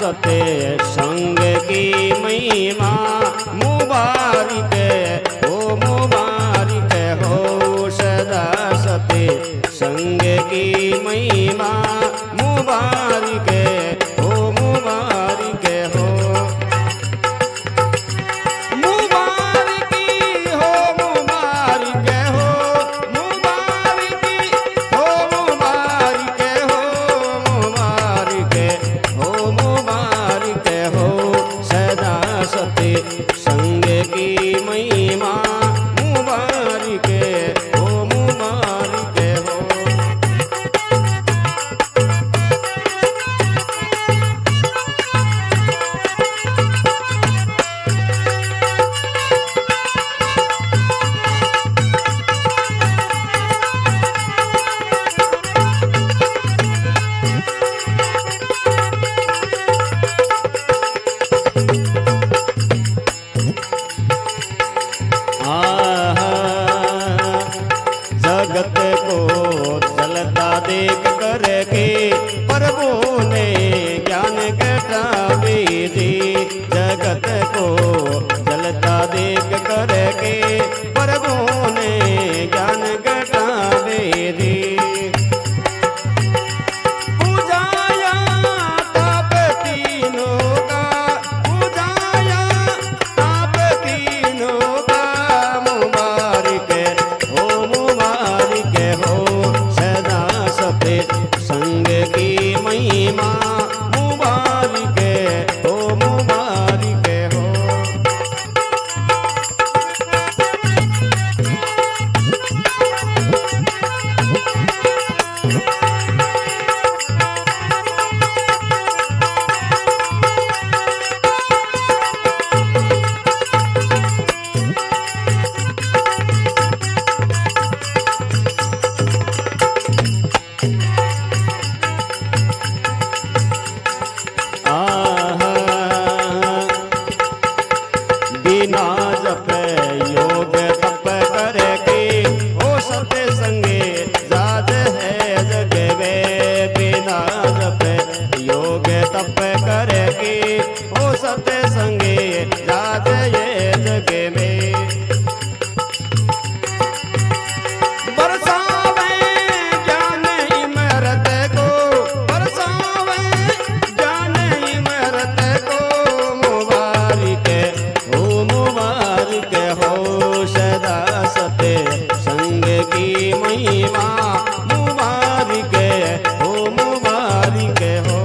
सते संग की महिमा मुबारक हो मुबारक हो सदा सते संग की महिमा मुबारक हो मुबारक हो मुबारक हो मुबारक हो मुबारक हो मुबारक हो मुबारक हो मुबारक हो सदा सते संग की महिमा मुबारक हो मुबारक हो। जगत को चलता देख करके प्रभु ने ज्ञान घटावे दी। जगत को चलता देख करके प्रभु ने ज्ञान घटावे दी। पूजाया ताप तीनों का पूजाया ताप तीनों का मुबारक हो मुबारक हो सदा सते संग की महिमा मुबारक हो मुबारक हो। बिना जप योग तप करके हो सत्य संगे जात है जग में। बिना जप योग तप करके हो सत्य संगे जात है जग में। बरसावे ज्ञान इमरत को बरसावे ज्ञान इमरत को मुबारक हो मुबारक हो सदा सते संग की महिमा मुबारक हो मुबारक हो।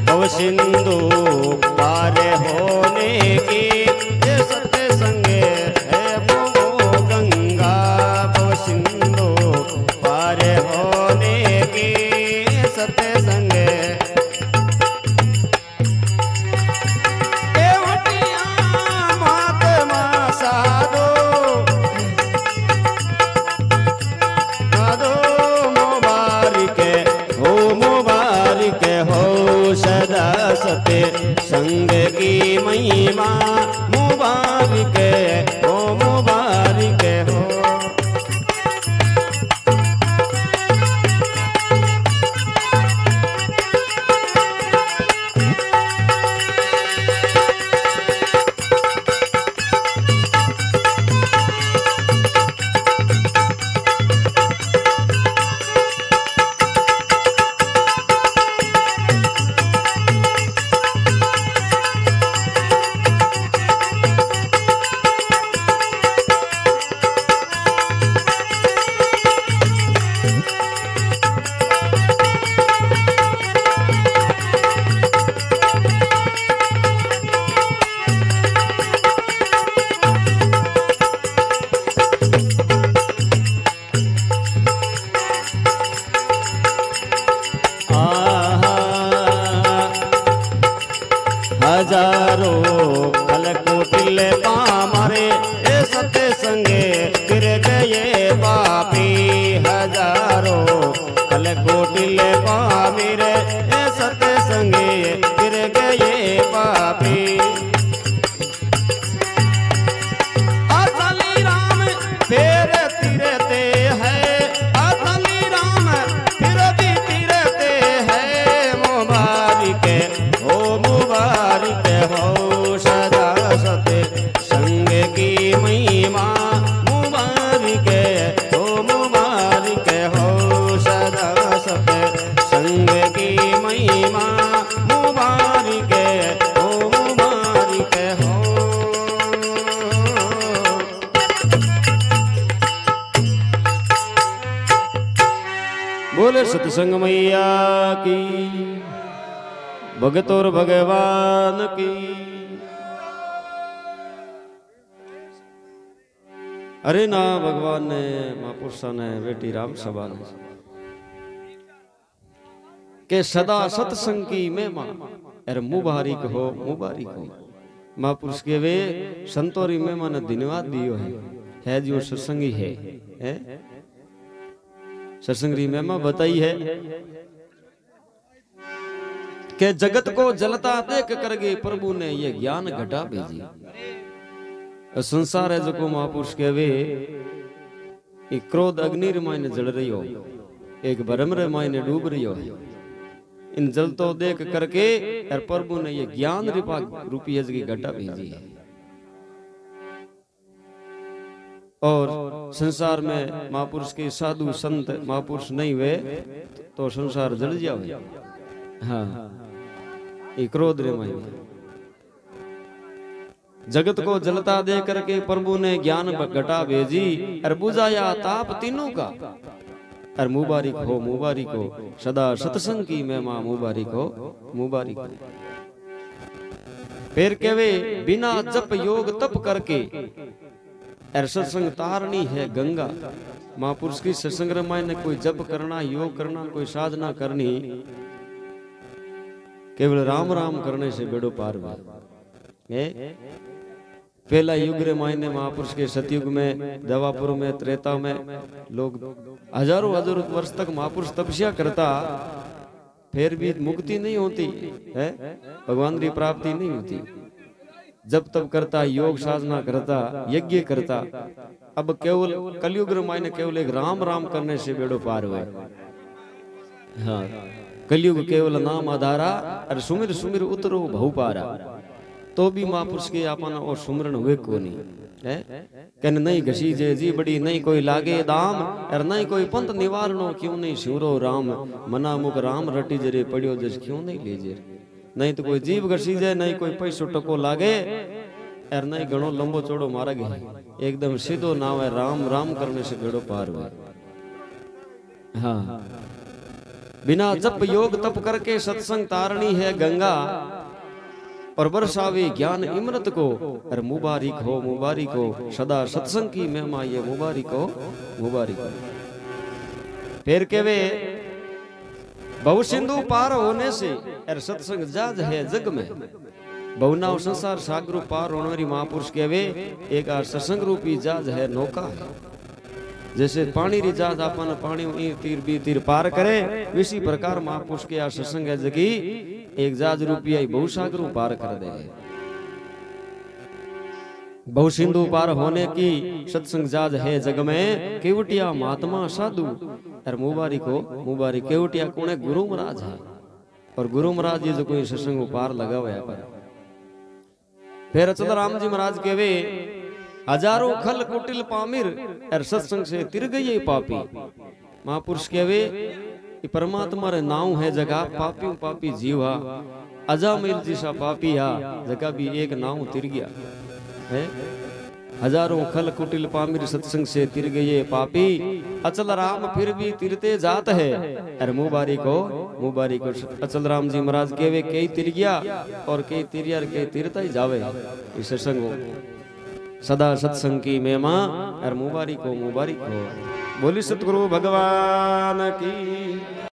भव सिंधु पार होने की ये सत्य संगे है वो गंगा। भव सिंधु पार होने की सत्य संगे महात्मा साधो साधो मुबारक हो मुबारक हो सदा सते हजारों कलकुटिल पामरे सत्संगे फिर गए पापी हजारों कलकुटिल पामिरे सत्संगे फिर गए पापी अतली राम फिर तिरते हैं अतली राम फिर भी तिरते हैं मुबारक हो सदा सत्य संग की महिमा मुबारक हो सदा सत्य संग की महिमा मुबारक हो बोले सत्संग मैया की भगत और भगवान की। अरे ना भगवान ने महापुरुषा ने बेटी राम सभा ने के सदा सत्संग की महिमा अरे मुबारक हो महापुरुष के वे संतोरी महिमा ने धन्यवाद दियो है जो सत्संगी है सत्संगी महिमा बताई है के जगत को जलता देख करके प्रभु ने ये ज्ञान घटा भेजी। संसार है जो को महापुरुष के वे एक क्रोध अग्नि मायने जल रही हो एक भरम रे मायने डूब रही हो इन जल तो देख करके और प्रभु ने ये ज्ञान रूपी यज्ञ की घटा भेजी है। और संसार में महापुरुष के साधु संत महापुरुष नहीं हुए तो संसार जल जाओ। हाँ क्रोध रे मायने जगत को जलता दे करके प्रभु ने ज्ञान घटा भेजी और बुझाया ताप तीनों का और मुबारक हो सदा सत्संग की महिमा मुबारक हो। फिर कहवे बिना जप योग तप करके और सत्संग तारनी है गंगा। महापुरुष की सत्संग रामायण कोई जप करना योग करना कोई साधना करनी केवल राम राम करने से बेड़ो पार हुआ। पहला युग रे मायने महापुरुष के सतयुग में दवापुर में त्रेता में लोग हजारों वर्ष तक महापुरुष तपस्या करता फिर भी मुक्ति नहीं होती है भगवान की प्राप्ति नहीं होती। जब तब करता योग साधना करता यज्ञ करता अब केवल कलयुग रे मायने केवल एक राम राम करने से बेड़ो पार हुआ। हाँ कलयुग केवल नाम आधारा और सुमिर सुमिर उतरो भव पारा तो भी महापुरुष के आपन और सुमरण हुए को नहीं है कहने नहीं घसी जे जी बड़ी नहीं कोई लागे दाम और नहीं कोई पंथ निवारणो क्यों नहीं शिवरो राम मना मुख राम रटी जरे पड़ियो जस क्यों नहीं लीजे नहीं तो कोई जीव घसी जाए नहीं कोई पैसो टको लागे और नहीं घणो लंबो चौड़ो मार्ग है एकदम सीधो नाम है राम राम करने से बेड़ो पार हुआ। हाँ बिना जप योग तप करके सत्संग तारणी है गंगा और बरसावे ज्ञान इमरत को और मुबारक हो सदा सत्संग की महिमा ये मुबारक हो। फिर के वे बहु सिंधु पार होने से और सत्संग जाज है जग में बहुनाव संसार सागर पार होने वाली महापुरुष के वे एक सत्संग रूपी जाज है नौका है। जैसे पानी री जाज अपन पानी तीर बी तीर पार करे इसी प्रकार महापुरुष के सत्संग है जगी एक जाज रूपी बहुसागर पार कर दे। बहु सिंधु पार होने की सत्संग जाज है जग में केवटिया महात्मा साधु और मुबारक केवटिया कौन गुरु महाराज है और गुरु महाराज ये जो कोई सत्संग पार लगा हुआ है। फिर अचल राम जी महाराज के वे हजारों खल कुटिल पामिर और सत्संग से तिर गई पापी। महापुरुष के वे परमात्मा रे नाव है जगह पापी पापी जीवा अजामिल जैसा पापी हा जगह भी एक नाव तिर गया है। हजारों खल कुटिल पामिर सत्संग से तिर गए पापी अचल राम फिर भी तिरते जात है और मुबारक हो अचल राम जी महाराज के वे कई तिर गया और कई तिरिया के तिरता ही जावे इस सत्संग सदा सत्संग की महिमा और मुबारक हो बोली सतगुरु भगवान की।